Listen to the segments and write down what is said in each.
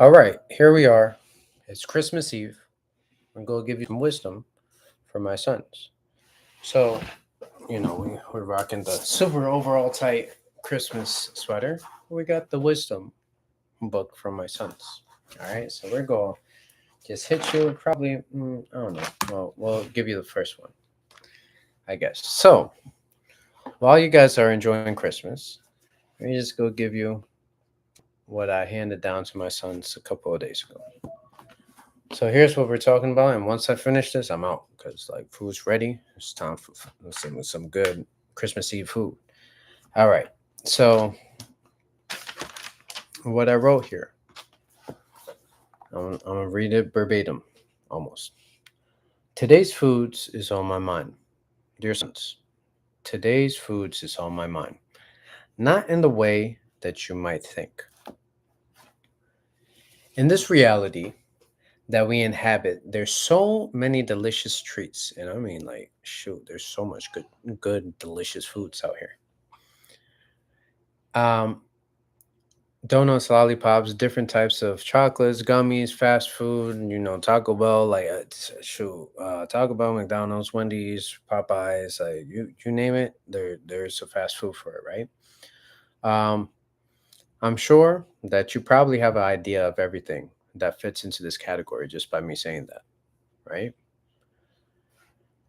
All right, here we are. It's Christmas Eve. I'm going to give you some wisdom for my sons. So, we're rocking the super overall tight Christmas sweater. We got the wisdom book from my sons. All right, so we're going to just hit you probably, I don't know. Well, we'll give you the first one, I guess. So, while you guys are enjoying Christmas, let me just go give you what I handed down to my sons a couple of days ago. So here's what we're talking about, and once I finish this, I'm out because like food's ready. It's time for some good Christmas Eve food. All right. So what I wrote here, I'm gonna read it verbatim, almost. Today's foods is on my mind, dear sons. Today's foods is on my mind, not in the way that you might think. In this reality that we inhabit, there's so many delicious treats, and I mean, like, shoot, there's so much good, delicious foods out here. Um, Donuts, lollipops, different types of chocolates, gummies, fast food, Taco Bell, like, Taco Bell, McDonald's, Wendy's, Popeyes, like you name it, there's a fast food for it, right? Um, I'm sure that you probably have an idea of everything that fits into this category just by me saying that, right?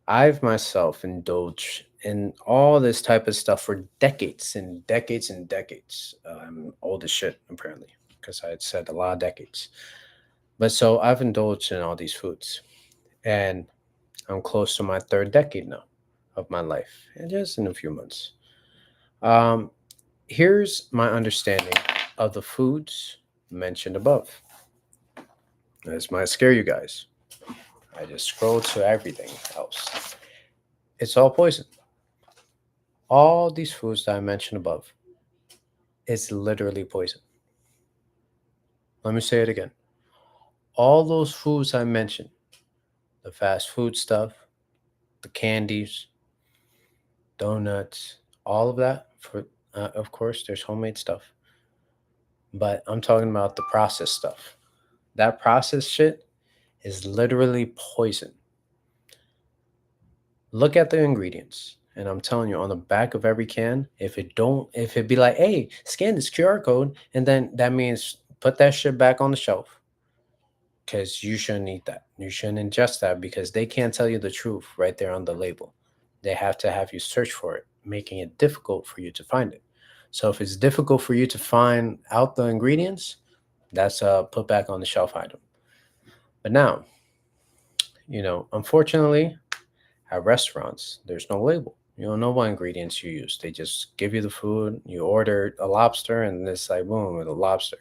I've myself indulged in all this type of stuff for decades and decades and decades. I'm old as shit, apparently, because I had said a lot of decades. But so I've indulged in all these foods, and I'm close to my third decade now of my life, and just in a few months. Um, Here's my understanding of the foods mentioned above. This might scare you guys. I just scroll to everything else. It's all poison. All these foods that I mentioned above is literally poison. Let me say it again. All those foods I mentioned, the fast food stuff, the candies, donuts, all of that, for of course, there's homemade stuff, but I'm talking about the processed stuff. That processed shit is literally poison. Look at the ingredients. And I'm telling you, on the back of every can, if it be like, hey, scan this QR code, and then that means put that shit back on the shelf because you shouldn't eat that. You shouldn't ingest that because they can't tell you the truth right there on the label. They have to have you search for it, making it difficult for you to find it. So if it's difficult for you to find out the ingredients, that's a put back on the shelf item. But now, unfortunately, at restaurants, there's no label. You don't know what ingredients you use. They just give you the food. You order a lobster, and it's like boom, with a lobster.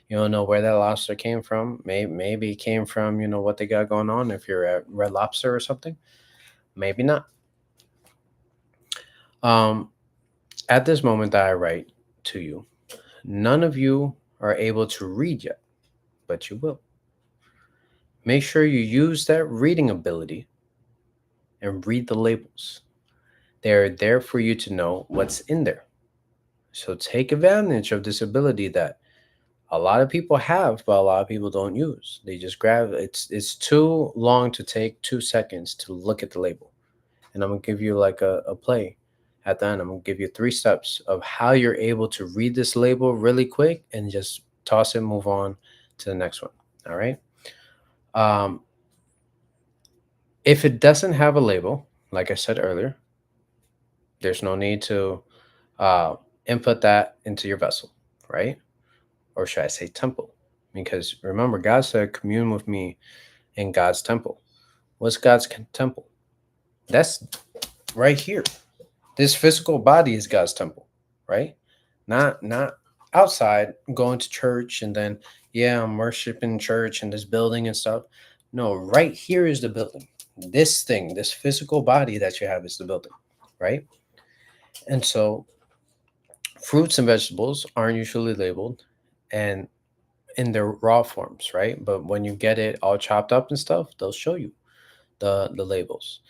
You don't know where that lobster came from. Maybe it came from what they got going on. If you're at Red Lobster or something, maybe not. Um, at this moment that I write to you, none of you are able to read yet, but you will. Make sure you use that reading ability and read the labels. They're there for you to know what's in there. So take advantage of this ability that a lot of people have, but a lot of people don't use. They just grab it's too long to take 2 seconds to look at the label. And I'm gonna give you like a play at the end. I'm gonna give you 3 steps of how you're able to read this label really quick and just toss it, move on to the next one. All right. Um, if it doesn't have a label, like I said earlier, there's no need to uh, input that into your vessel, right? Or should I say temple? Because remember, God said, commune with me in God's temple. What's God's temple? That's right here. This physical body is God's temple, right? Not outside going to church and then yeah, I'm worshiping church and this building and stuff. No, right here is the building. This thing, this physical body that you have is the building, right? And so fruits and vegetables aren't usually labeled and in their raw forms, right? But when you get it all chopped up and stuff, they'll show you the labels.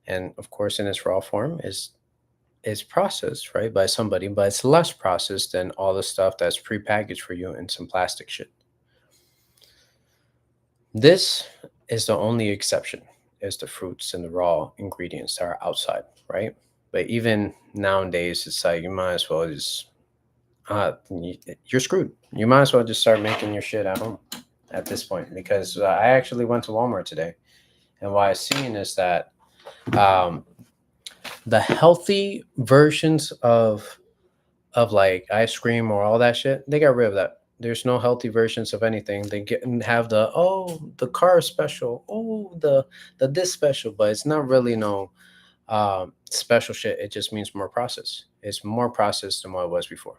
And of course, in its raw form is processed, right, by somebody, but it's less processed than all the stuff that's prepackaged for you in some plastic shit. This is the only exception is the fruits and the raw ingredients that are outside, right? But even nowadays, it's like you might as well just you're screwed. You might as well just start making your shit at home at this point because I actually went to Walmart today, and what I seen is that um, the healthy versions of like ice cream or all that shit, they got rid of that. There's no healthy versions of anything. They get and have the car special, the this special, but it's not really no special shit. It just means more processed. It's more processed than what it was before.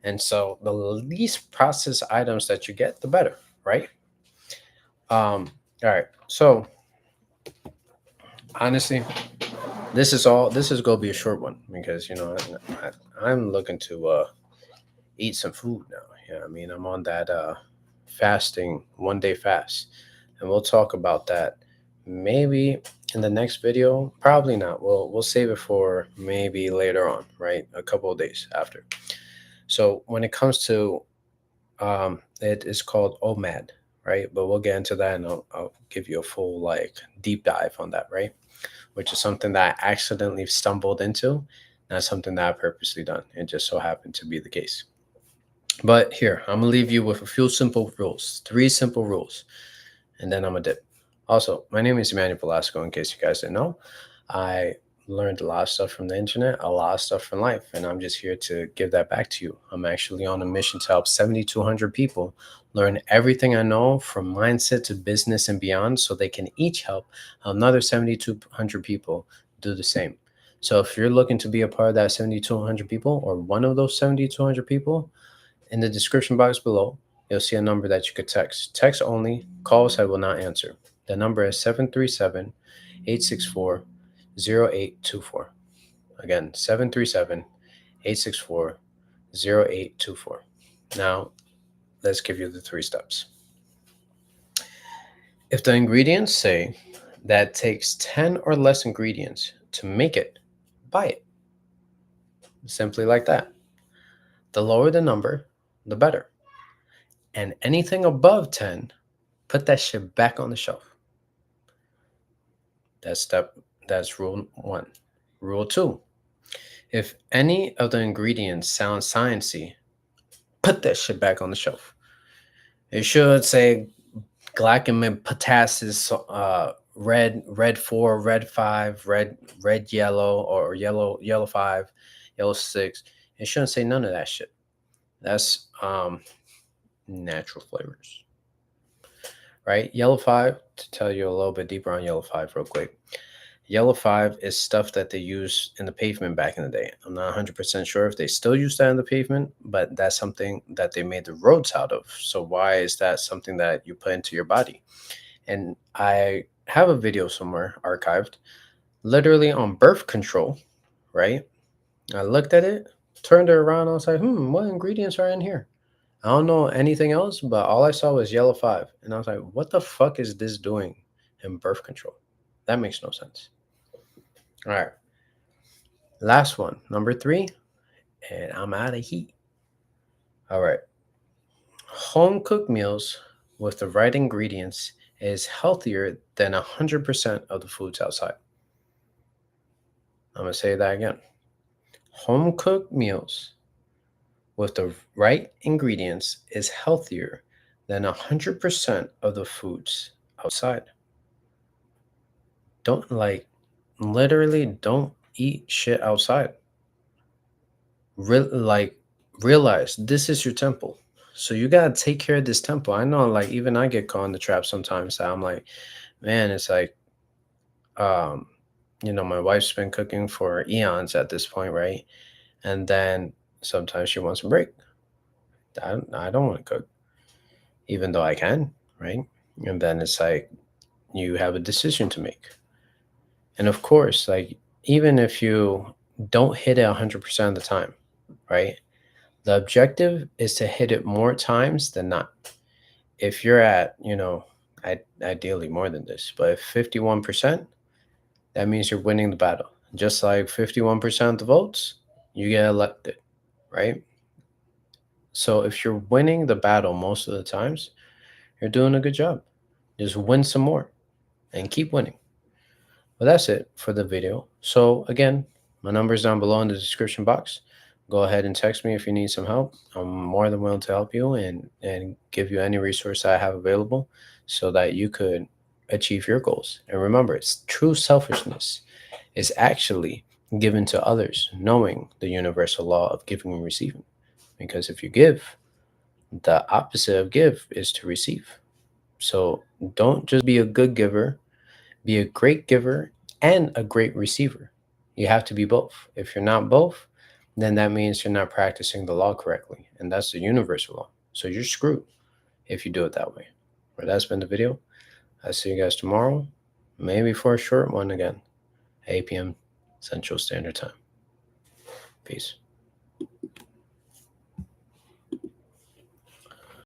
And so the least processed items that you get, the better, right? All right. So honestly, this is gonna be a short one because I'm looking to eat some food now. Yeah, I mean I'm on that fasting 1 day fast, and we'll talk about that maybe in the next video. Probably not. We'll save it for maybe later on, right? A couple of days after. So when it comes to it is called OMAD, right? But we'll get into that, and I'll give you a full like deep dive on that, right? Which is something that I accidentally stumbled into, not something that I purposely done. It just so happened to be the case. But here, I'm gonna leave you with a few simple rules, three simple rules, and then I'm gonna dip. Also, my name is Emmanuel Velasco. In case you guys didn't know, I learned a lot of stuff from the internet, a lot of stuff from life, and I'm just here to give that back to you. I'm actually on a mission to help 7,200 people learn everything I know from mindset to business and beyond, so they can each help another 7,200 people do the same. So if you're looking to be a part of that 7,200 people or one of those 7,200 people, in the description box below, you'll see a number that you could text. Text only, calls I will not answer. The number is 737 864 0824. Again, 737 864 0824. Now, let's give you the three steps. If the ingredients say that it takes 10 or less ingredients to make it, buy it. Simply like that. The lower the number, the better. And anything above 10, put that shit back on the shelf. That's step that's rule 1. Rule 2. If any of the ingredients sound sciencey, put that shit back on the shelf. It should say glycogen potassium red 4, red 5, red yellow, or yellow 5, yellow 6. It shouldn't say none of that shit. That's natural flavors. Right? Yellow 5, to tell you a little bit deeper on yellow 5 real quick. Yellow 5 is stuff that they used in the pavement back in the day. I'm not 100% sure if they still use that in the pavement, but that's something that they made the roads out of. So why is that something that you put into your body? And I have a video somewhere archived, literally on birth control, right? I looked at it, turned it around, I was like, what ingredients are in here? I don't know anything else, but all I saw was yellow 5. And I was like, what the fuck is this doing in birth control? That makes no sense. All right. Last one, number 3, and I'm out of heat. All right. Home cooked meals with the right ingredients is healthier than 100% of the foods outside. I'm going to say that again. Home cooked meals with the right ingredients is healthier than 100% of the foods outside. Don't literally don't eat shit outside. Realize this is your temple, so you gotta take care of this temple. I know, like, even I get caught in the trap sometimes that I'm like, man, it's like, um my wife's been cooking for eons at this point, right? And then sometimes she wants a break. I don't want to cook, even though I can, right? And then it's like you have a decision to make. And of course, like, even if you don't hit it 100% of the time, right? The objective is to hit it more times than not. If you're at, ideally more than this, but if 51%, that means you're winning the battle. Just like 51% of the votes, you get elected, right? So if you're winning the battle most of the times, you're doing a good job. Just win some more and keep winning. Well, that's it for the video. So again, my number is down below in the description box. Go ahead and text me if you need some help. I'm more than willing to help you and give you any resource I have available so that you could achieve your goals. And remember, it's true selfishness is actually given to others, knowing the universal law of giving and receiving. Because if you give, the opposite of give is to receive. So don't just be a good giver, be a great giver and a great receiver. You have to be both. If you're not both, then that means you're not practicing the law correctly. And that's the universal law. So you're screwed if you do it that way. Well, that's been the video. I'll see you guys tomorrow, maybe for a short one again, 8 p.m. Central Standard Time. Peace.